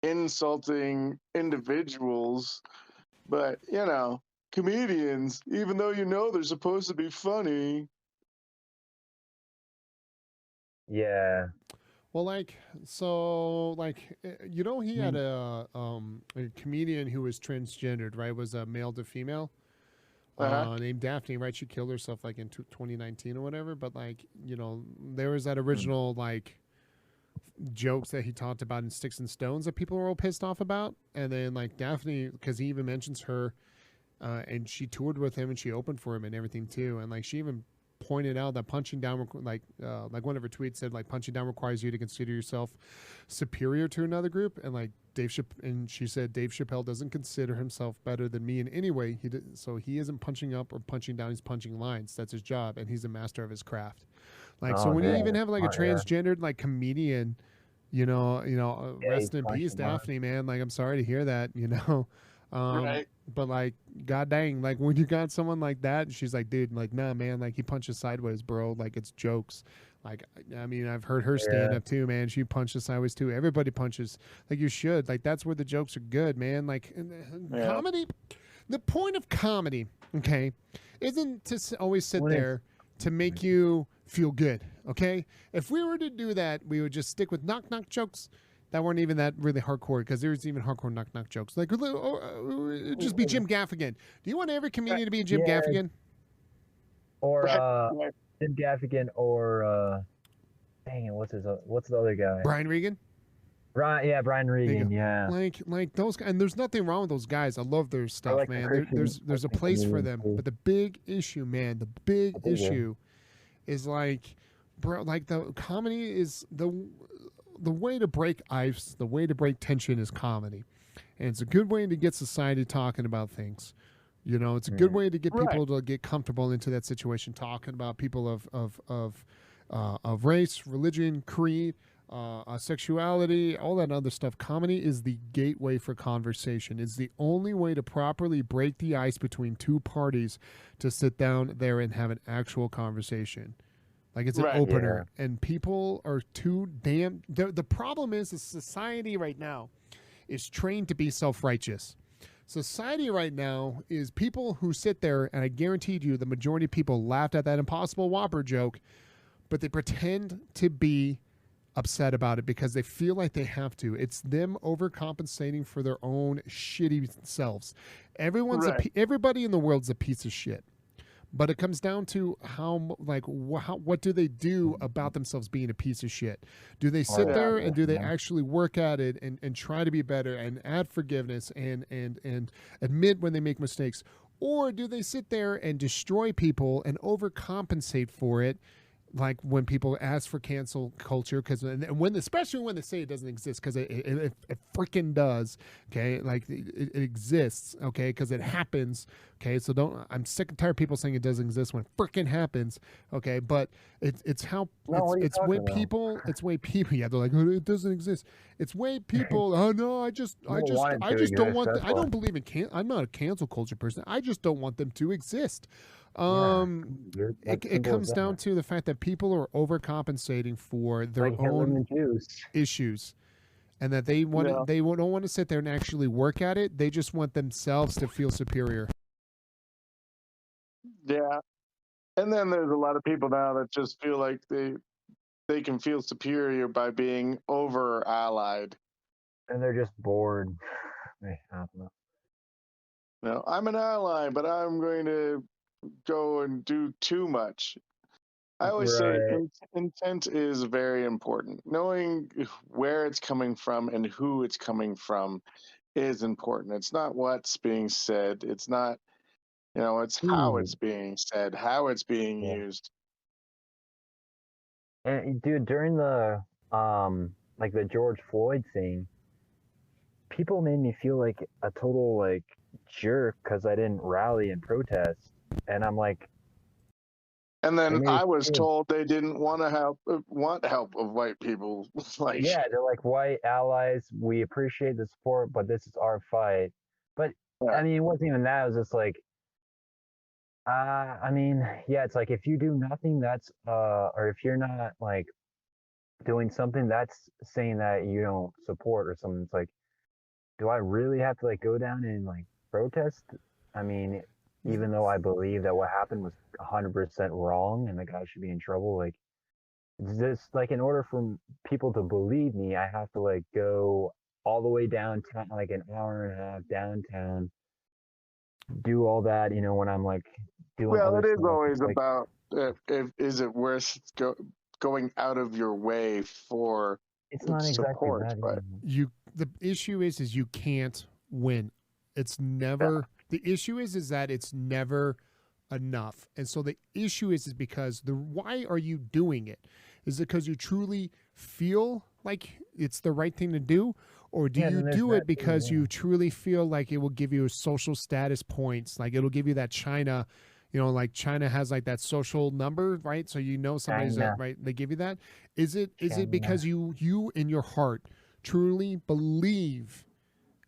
insulting individuals. But you know, comedians, even though you know they're supposed to be funny. Yeah. Well, like you know, he had a comedian who was transgendered, right? Was a male to female. Uh-huh. Named Daphne, right? She killed herself like in 2019 or whatever. But like, you know, there was that original like jokes that he talked about in Sticks and Stones that people were all pissed off about. And then like Daphne, because he even mentions her, and she toured with him and she opened for him and everything too. And like she even pointed out that punching down, like one of her tweets said, like punching down requires you to consider yourself superior to another group, and like and she said Dave Chappelle doesn't consider himself better than me in any way. So he isn't punching up or punching down. He's punching lines. That's his job, and he's a master of his craft. Like so, when you even have like a transgendered like comedian, rest in peace, Daphne, man. Like I'm sorry to hear that, Right. But like, god dang, like when you got someone like that, she's like, dude, like, nah, man, like he punches sideways, bro. Like it's jokes. Like, I mean, I've heard her stand up too, man. She punches sideways too. Everybody punches. Like you should. Like that's where the jokes are good, man. Like comedy. The point of comedy, okay, isn't to always sit there to make you feel good. Okay, if we were to do that, we would just stick with knock knock jokes that weren't even that really hardcore, because there's even hardcore knock knock jokes. Like, just be Jim Gaffigan. Do you want every comedian to be Jim Gaffigan? Or Jim Gaffigan, or dang it, what's the other guy? Brian Regan. Brian Regan. Yeah. Like those guys, and there's nothing wrong with those guys. I love their stuff, like man. There's a place for them. But the big issue, man, is like, bro, like the comedy is the way to break ice, the way to break tension is comedy. And it's a good way to get society talking about things. It's a good way to get people to get comfortable into that situation, talking about people of race, religion, creed, sexuality, all that other stuff. Comedy is the gateway for conversation. It's the only way to properly break the ice between two parties to sit down there and have an actual conversation. Like it's an opener, and people are too damn. The problem is society right now is trained to be self-righteous. Society right now is people who sit there, and I guaranteed you the majority of people laughed at that Impossible Whopper joke, but they pretend to be upset about it because they feel like they have to. It's them overcompensating for their own shitty selves. Everybody in the world's a piece of shit. But it comes down to what do they do about themselves being a piece of shit? Do they sit there and do they actually work at it and try to be better and add forgiveness and admit when they make mistakes? Or do they sit there and destroy people and overcompensate for it? Like when people ask for cancel culture, especially when they say it doesn't exist, because it freaking does. Okay, like it exists. Okay, because it happens. Okay, so I'm sick and tired of people saying it doesn't exist when it freaking happens. Okay, but it's way people. Yeah, they're like, oh, it doesn't exist. It's way people. Oh no, I just don't want. I don't believe in I'm not a cancel culture person. I just don't want them to exist. It comes down to the fact that people are overcompensating for their own issues, and that they don't want to sit there and actually work at it. They just want themselves to feel superior. Yeah, and then there's a lot of people now that just feel like they can feel superior by being over allied, and they're just bored. I don't know. No, I'm an ally, but I'm going to go and do too much. I always say intent is very important. Knowing where it's coming from and who it's coming from is important. It's not what's being said. It's not, it's how it's being said, how it's being used. And dude, during the like the George Floyd thing, people made me feel like a total like jerk because I didn't rally and protest. And I'm like, and then I was told they didn't want help of white people. Like, yeah, they're like, white allies, we appreciate the support, but this is our fight. But I mean, it wasn't even that. It was just like, I mean, yeah, it's like if you do nothing, that's or if you're not like doing something, that's saying that you don't support or something. It's like, do I really have to like go down and like protest? I mean, even though I believe that what happened was 100% wrong and the guy should be in trouble, like, it's just like in order for people to believe me, I have to like go all the way downtown, like an hour and a half downtown, do all that, when I'm like doing. Well, it is always like, about is it worth going out of your way for it's not support, exactly that, but the issue is you can't win. It's never. The issue is that it's never enough. And so the issue is because why are you doing it? Is it because you truly feel like it's the right thing to do? Or do you do it because you truly feel like it will give you social status points? Like it'll give you that China, like China has like that social number, right? So somebody's right. They give you that. Is it because you in your heart truly believe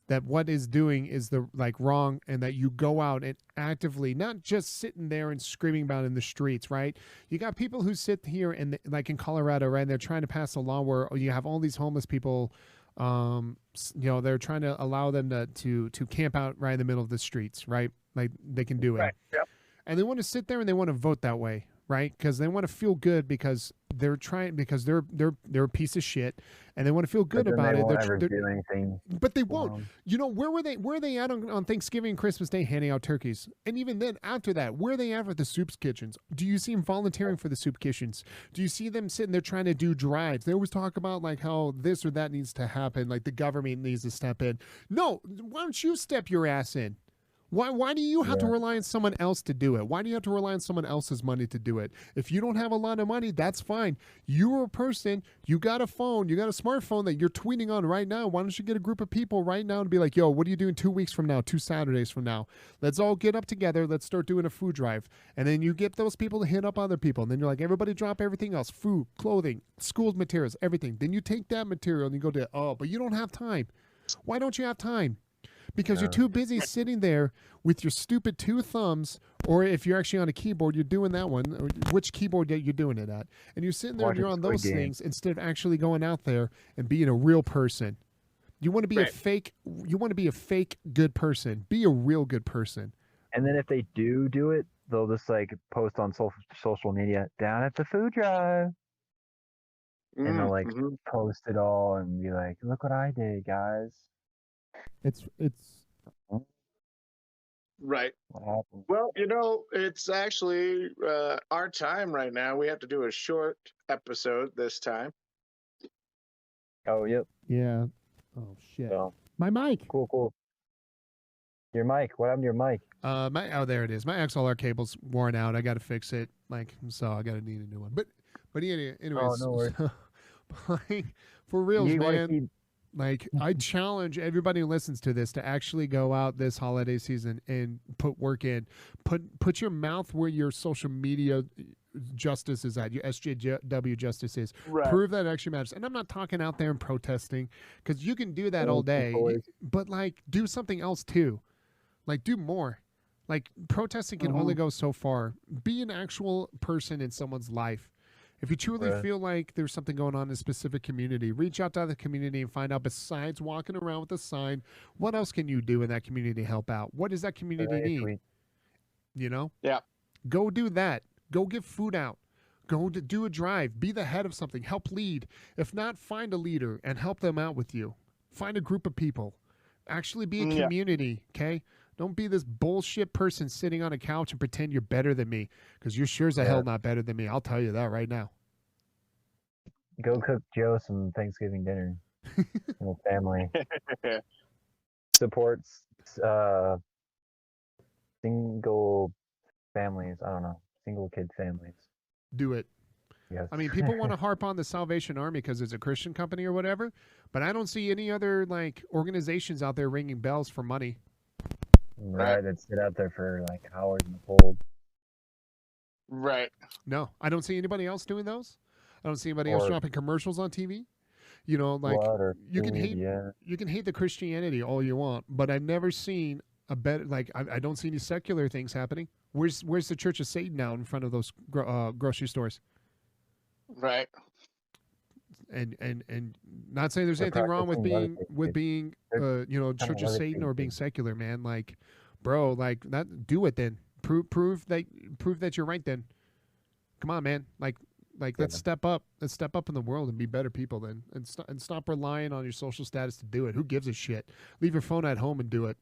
that what is doing is the wrong, and that you go out and actively, not just sitting there and screaming about it in the streets, right? You got people who sit here and like in Colorado, right? They're trying to pass a law where you have all these homeless people. They're trying to allow them to camp out right in the middle of the streets, right? Like they can do it. Right. Yep. And they want to sit there and they want to vote that way, right? Because they want to feel good because they're a piece of shit, and they want to feel good about it. They won't ever do anything. But they won't. Where were they at on Thanksgiving and Christmas Day handing out turkeys? And even then, after that, where are they at with the soup kitchens? Do you see them volunteering for the soup kitchens? Do you see them sitting there trying to do drives? They always talk about like how this or that needs to happen, like the government needs to step in. No, why don't you step your ass in? Why do you have to rely on someone else to do it? Why do you have to rely on someone else's money to do it? If you don't have a lot of money, that's fine. You're a person, you got a phone, you got a smartphone that you're tweeting on right now. Why don't you get a group of people right now and be like, yo, what are you doing 2 weeks from now, 2 Saturdays from now? Let's all get up together. Let's start doing a food drive. And then you get those people to hit up other people. And then you're like, everybody drop everything else, food, clothing, school materials, everything. Then you take that material and you go to, but you don't have time. Why don't you have time? Because you're too busy sitting there with your stupid 2 thumbs, or if you're actually on a keyboard, you're doing that one, or which keyboard you're doing it at. And you're sitting there and you're on those things instead of actually going out there and being a real person. You want to be you want to be a fake good person. Be a real good person. And then if they do it, they'll just like post on social media, down at the food drive. And they'll like post it all and be like, look what I did, guys. It's right. What happened? Well, it's actually our time right now. We have to do a short episode this time. Oh, yep. Yeah. Oh shit. So, my mic. Cool. Your mic. What happened to your mic? There it is. My XLR cable's worn out. I got to fix it. So I got to need a new one. But anyways. Oh, no worries. For reals, man. Like, I challenge everybody who listens to this to actually go out this holiday season and put work in. Put your mouth where your social media justice is at, your SJW justice is. Right. Prove that it actually matters. And I'm not talking out there and protesting, because you can do that all day. But, like, do something else, too. Like, do more. Like, protesting can only go so far. Be an actual person in someone's life. If you truly feel like there's something going on in a specific community, reach out to the community and find out, besides walking around with a sign, what else can you do in that community to help out? What does that community need? Yeah. Go do that. Go give food out. Go to do a drive. Be the head of something. Help lead. If not, find a leader and help them out with you. Find a group of people. Actually be a community, okay? Don't be this bullshit person sitting on a couch and pretend you're better than me, because you're sure as the hell not better than me. I'll tell you that right now. Go cook Joe some Thanksgiving dinner. With family. Supports single families. I don't know. Single kid families. Do it. Yes. I mean, people want to harp on the Salvation Army because it's a Christian company or whatever, but I don't see any other organizations out there ringing bells for money. Right, that sit out there for hours in the cold. Right. No, I don't see anybody else doing those. I don't see anybody else dropping commercials on TV. You can hate the Christianity all you want, but I've never seen a better I don't see any secular things happening. Where's the Church of Satan now in front of those grocery stores? Right. And not saying there's anything wrong with being Church of Satan or being secular, man. That, do it then. Prove that you're right then. Come on, man. Let's step up. Let's step up in the world and be better people then, and stop relying on your social status to do it. Who gives a shit? Leave your phone at home and do it.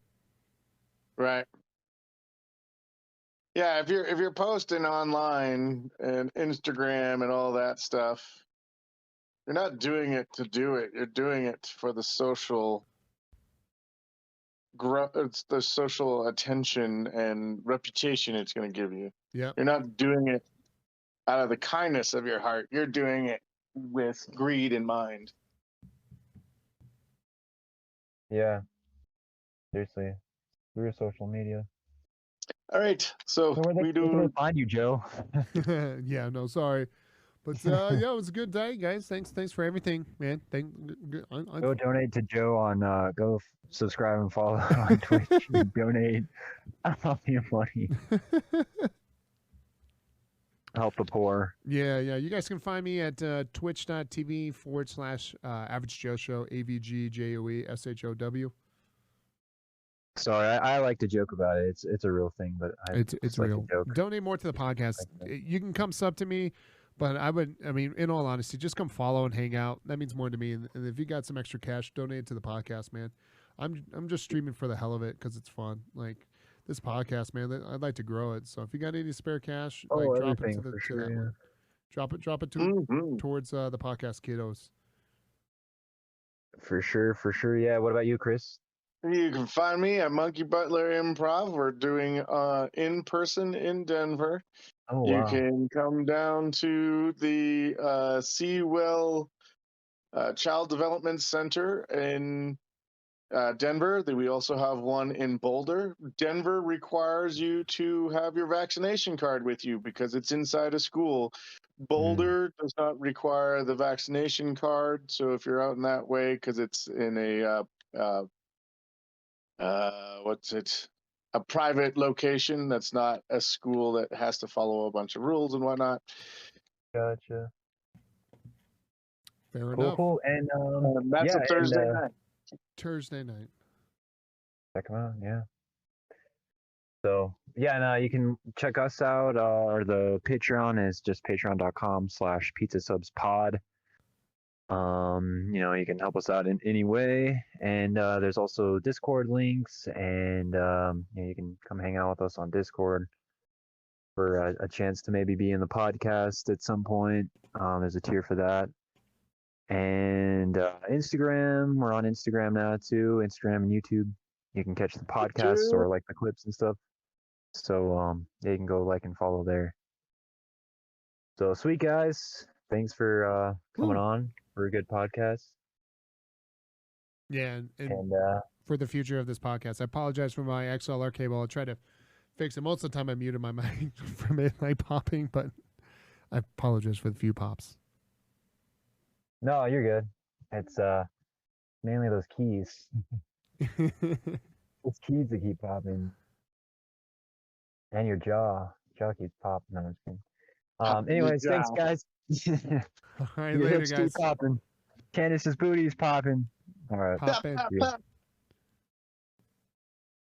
Right. Yeah, if you're posting online and Instagram and all that stuff, you're not doing it to do it. You're doing it for the social it's the social attention and reputation it's going to give you. Yep. You're not doing it out of the kindness of your heart. You're doing it with greed in mind. Yeah. Seriously. Through social media. All right, so So where we can they do. find you, Joe? Yeah, no, sorry. But yeah, it was a good day, guys. Thanks for everything, man. Go donate to Joe on subscribe and follow on Twitch. And donate all your money. Help the poor. Yeah. You guys can find me at twitch.tv/Average Joe Show, AVGJOESHOW. Sorry, I like to joke about it. It's a real thing, but It's like real. to joke. Donate more to the podcast. You can come sub to me, but I mean, in all honesty, just come follow and hang out. That means more to me. And if you got some extra cash, donate it to the podcast, man. I'm just streaming for the hell of it because it's fun. Like this podcast, man. I'd like to grow it. So if you got any spare cash, drop it to that one. Drop it towards the podcast kiddos. For sure. Yeah. What about you, Chris? You can find me at Monkey Butler Improv. We're doing in person in Denver. Oh, You wow. can come down to the Seawell Child Development Center in Denver. We also have one in Boulder. Denver requires you to have your vaccination card with you because it's inside a school. Boulder does not require the vaccination card. So if you're out in that way, because it's in a a private location that's not a school that has to follow a bunch of rules and whatnot. Gotcha. Fair enough. Cool. And that's a Thursday night. Thursday night. Check them out. Yeah. So yeah, no, you can check us out. The Patreon is just patreon.com/pizzasubspod. You can help us out in any way, and there's also Discord links, and you can come hang out with us on Discord for a chance to maybe be in the podcast at some point. There's a tier for that, and Instagram. We're on Instagram now too, Instagram and YouTube. You can catch the podcasts or like the clips and stuff. So you can go like and follow there. So sweet guys, thanks for coming on for a good podcast. Yeah, and for the future of this podcast, I apologize for my XLR cable. I'll try to fix it. Most of the time I muted my mic from it like popping, but I apologize for the few pops. No, you're good. It's mainly those keys. Those keys that keep popping. And your jaw keeps popping. No, I'm just kidding. Anyways, thanks guys. All right, Your later hips guys. keep popping. Candace's booty's popping. All right. Pop in. Yeah.